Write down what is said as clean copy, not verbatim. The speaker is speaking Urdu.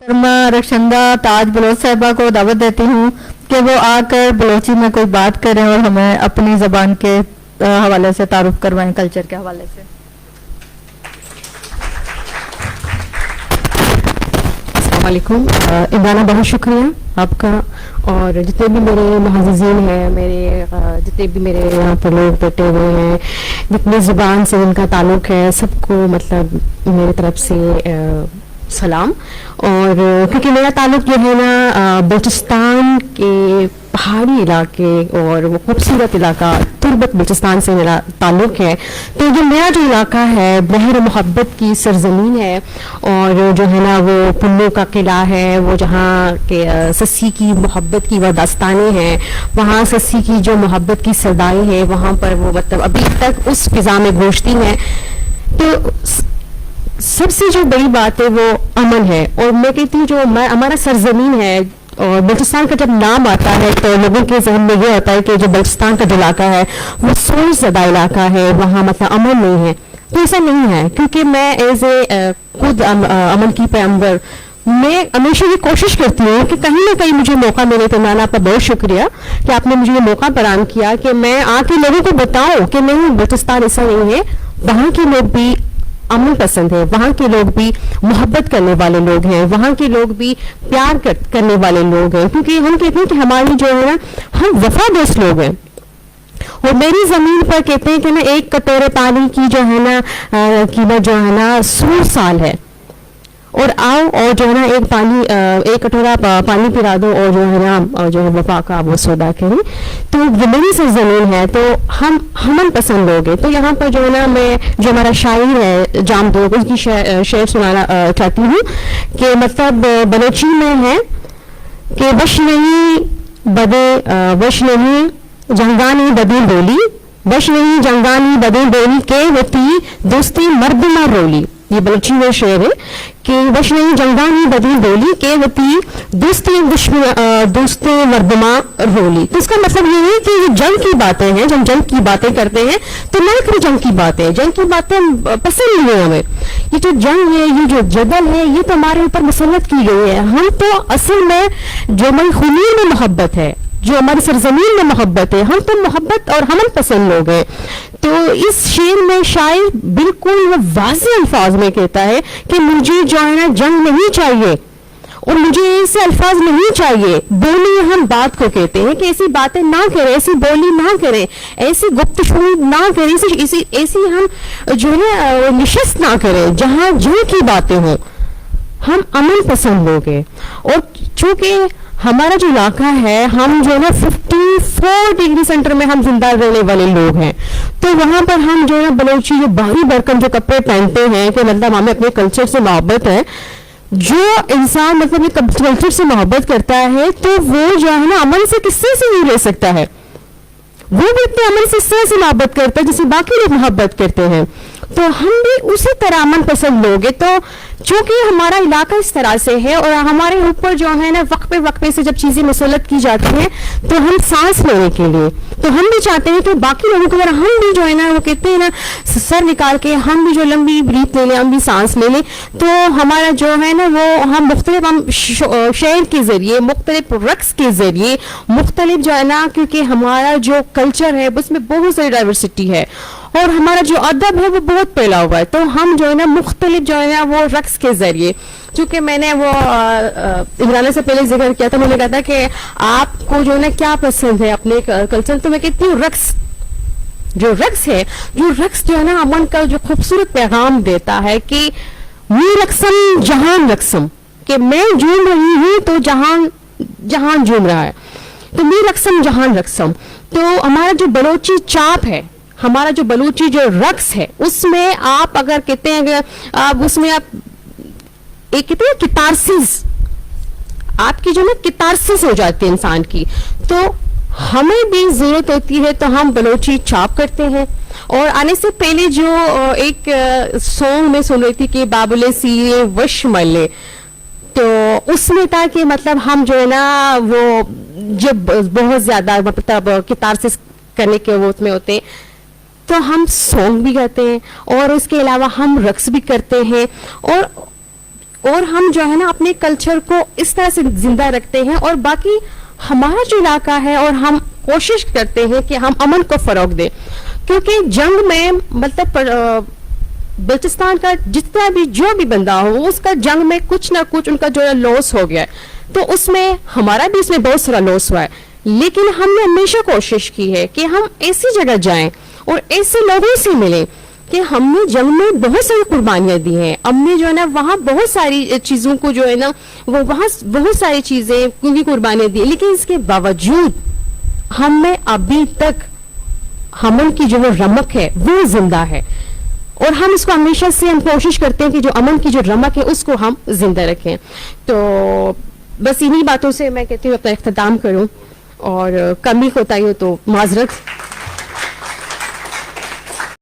محترمہ رخشندہ تاج بلوچ صاحبہ کو دعوت دیتی ہوں کہ وہ آ کر بلوچی میں کوئی بات کریں اور ہمیں اپنی زبان کے حوالے سے تعارف کروائیں، کلچر کے حوالے سے۔ السلام علیکم عمرانہ، بہت شکریہ آپ کا، اور جتنے بھی میرے معززین ہیں، میرے جتنے بھی میرے یہاں پر لوگ بیٹھے ہوئے ہیں، جتنی زبان سے ان کا تعلق ہے، سب کو مطلب میری طرف سے سلام۔ اور کیونکہ میرا تعلق جو ہے نا بلوچستان کے پہاڑی علاقے اور وہ خوبصورت علاقہ تربت بلوچستان سے میرا تعلق ہے، تو یہ میرا جو علاقہ ہے بحر محبت کی سرزمین ہے، اور جو ہے نا وہ پلو کا قلعہ ہے، وہ جہاں کہ سسی کی محبت کی وہ داستانیں ہیں، وہاں سسی کی جو محبت کی صدائیں ہیں، وہاں پر وہ مطلب ابھی تک اس فضا میں گونجتی ہیں۔ تو سب سے جو بڑی بات ہے وہ امن ہے، اور میں کہتی ہوں جو ہمارا سرزمین ہے، اور بلوچستان کا جب نام آتا ہے تو لوگوں کے ذہن میں یہ ہوتا ہے کہ جو بلوچستان کا جو علاقہ ہے وہ سوچ زدہ علاقہ ہے، وہاں مطلب امن نہیں ہے۔ تو ایسا نہیں ہے، کیونکہ میں ایز اے خود امن کی پیغمبر، میں ہمیشہ یہ کوشش کرتی ہوں کہ کہیں نہ کہیں مجھے موقع ملے۔ تو مولانا آپ کا بہت شکریہ کہ آپ نے مجھے یہ موقع فراہم کیا کہ میں آ کے لوگوں کو بتاؤں کہ نہیں، بلوچستان ایسا نہیں ہے، وہاں کے لوگ بھی امن پسند ہے، وہاں کے لوگ بھی محبت کرنے والے لوگ ہیں، وہاں کے لوگ بھی پیار کرنے والے لوگ ہیں، کیونکہ ہم کہتے ہیں کہ ہماری جو ہے نا ہم وفا دوست لوگ ہیں۔ اور میری زمین پر کہتے ہیں کہ نا ایک کٹورے پانی کی جو ہے نا قیمت جو ہے نا 100 سال ہے، اور آؤ اور جو ہے نا ایک کٹورا پانی پلا دو، اور جو ہے نا جو ہے وفا کا وہ سودا کریں۔ تو یہ میری سرزمین ہے، تو ہم ہمن پسند لوگ ہیں۔ تو یہاں پر جو ہے نا میں جو ہمارا شاعر ہے جام دوگ، اس کی شعر سنانا چاہتی ہوں کہ مطلب بلوچی میں ہے کہ وش نہیں جنگانی بدی بولی، وش نہیں جنگانی بدی بولی کے وتی دوستی مرد نہ رولی۔ یہ بلوچی میں شعر ہے کہ وش نہیں جنگانی بدی بولی کے وتی دوستی مردما رولی۔ تو اس کا مطلب یہ ہے کہ یہ جنگ کی باتیں ہیں، جب جنگ کی باتیں کرتے ہیں تو نہ کریں جنگ کی باتیں، جنگ کی باتیں پسند نہیں ہیں ہمیں۔ یہ جو جنگ ہے، یہ جو جدل ہے، یہ تو ہمارے اوپر مسلط کی گئی ہے۔ ہم تو اصل میں جو ہماری خونین میں محبت ہے، جو ہماری سرزمین میں محبت ہے، ہم تو محبت اور ہمن پسند لوگ ہیں۔ تو اس شعر میں شاعر بالکل واضح الفاظ میں کہتا ہے کہ مجھے جو ہے نا جنگ نہیں چاہیے، اور مجھے ایسے الفاظ نہیں چاہیے۔ بولی ہم بات کو کہتے ہیں کہ ایسی باتیں نہ کریں، ایسی بولی نہ کریں، ایسی گفتگو نہ کریں، ایسی ہم جو ہے نشست نہ کریں جہاں جنگ کی باتیں ہوں۔ ہم امن پسند لوگ ہیں، اور چونکہ ہمارا جو علاقہ ہے، ہم جو ہے نا 54 ڈگری سینٹر میں ہم زندہ رہنے والے لوگ ہیں، تو وہاں پر ہم جو ہے نا بلوچی جو بھاری برکن جو کپڑے پہنتے ہیں کہ مطلب ہمیں اپنے کلچر سے محبت ہے۔ جو انسان مطلب یہ کلچر سے محبت کرتا ہے تو وہ جو ہے نا امن سے کس سے نہیں رہ سکتا ہے، وہ بھی اپنے امن سے اس طرح سے محبت کرتا ہے جسے باقی لوگ محبت کرتے ہیں۔ تو ہم بھی اسی طرح امن پسند لوگ ہیں۔ تو چونکہ ہمارا علاقہ اس طرح سے ہے، اور ہمارے اوپر جو ہے نا وقفے سے جب چیزیں مسلط کی جاتی ہیں تو ہم سانس لینے کے لیے، تو ہم بھی چاہتے ہیں کہ باقی لوگوں کو اگر ہم بھی جو ہے نا وہ کہتے ہیں نا سر نکال کے ہم بھی جو لمبی بریتھ لے لیں، ہم بھی سانس لے لیں، تو ہمارا جو ہے نا وہ ہم شعر کے ذریعے، مختلف رقص کے ذریعے، مختلف جو ہے نا، کیونکہ ہمارا جو کلچر ہے اس میں بہت ساری ڈائیورسٹی ہے، اور ہمارا جو ادب ہے وہ بہت پھیلا ہوا ہے، تو ہم جو ہے نا مختلف جو ہے نا وہ رقص کے ذریعے، چونکہ میں نے وہ عمرانہ سے پہلے ذکر کیا تھا، میں نے کہا تھا کہ آپ کو جو ہے نا کیا پسند ہے اپنے کلچر، تو میں کہتی ہوں رقص جو ہے نا امن کا جو خوبصورت پیغام دیتا ہے کہ می رقصم جہان رقصم، کہ میں جھوم رہی ہوں تو جہان جھوم رہا ہے، تو می رقصم جہان رقصم۔ تو ہمارا جو بلوچی چاپ ہے، ہمارا جو بلوچی جو رقص ہے، اس میں آپ اگر کہتے ہیں کہ آپ اس میں آپ ایک کہتے ہیں کتارسس، آپ کی جو نا کتارسس ہو جاتی ہے انسان کی، تو ہمیں بھی ضرورت ہوتی ہے تو ہم بلوچی چاپ کرتے ہیں۔ اور آنے سے پہلے جو ایک سانگ میں سن رہی تھی کہ بابلے سیرے وش ملے، تو اس میں تھا کہ مطلب ہم جو ہے نا وہ جب بہت زیادہ مطلب کتارسس کرنے کے وہ اس میں ہوتے ہیں تو ہم سانگ بھی گاتے ہیں، اور اس کے علاوہ ہم رقص بھی کرتے ہیں، اور اور ہم جو ہے نا اپنے کلچر کو اس طرح سے زندہ رکھتے ہیں, اور باقی ہمارا جو علاقہ ہے اور ہم کوشش کرتے ہیں کہ ہم امن کو فروغ دیں, کیونکہ جنگ میں مطلب بلوچستان کا جتنا بھی جو بھی بندہ ہو اس کا جنگ میں کچھ نہ کچھ ان کا جو ہے لاس ہو گیا ہے, تو اس میں ہمارا بھی اس میں بہت سارا لاس ہوا ہے, لیکن ہم نے ہمیشہ کوشش کی ہے کہ ہم ایسی جگہ جائیں اور ایسے لوگوں سے ملیں کہ ہم نے جنگ میں بہت ساری قربانیاں دی ہیں, ہم نے جو ہے نا وہاں بہت ساری چیزوں کو جو ہے نا وہ وہاں بہت ساری چیزیں کی قربانیاں دی, لیکن اس کے باوجود ہم میں ابھی تک امن کی جو وہ رمق ہے وہ زندہ ہے, اور ہم اس کو ہمیشہ سے ہم کوشش کرتے ہیں کہ جو امن کی جو رمق ہے اس کو ہم زندہ رکھیں. تو بس انہی باتوں سے میں کہتی ہوں اپنا اختتام کروں, اور کمی کوتاہی ہو تو معذرت.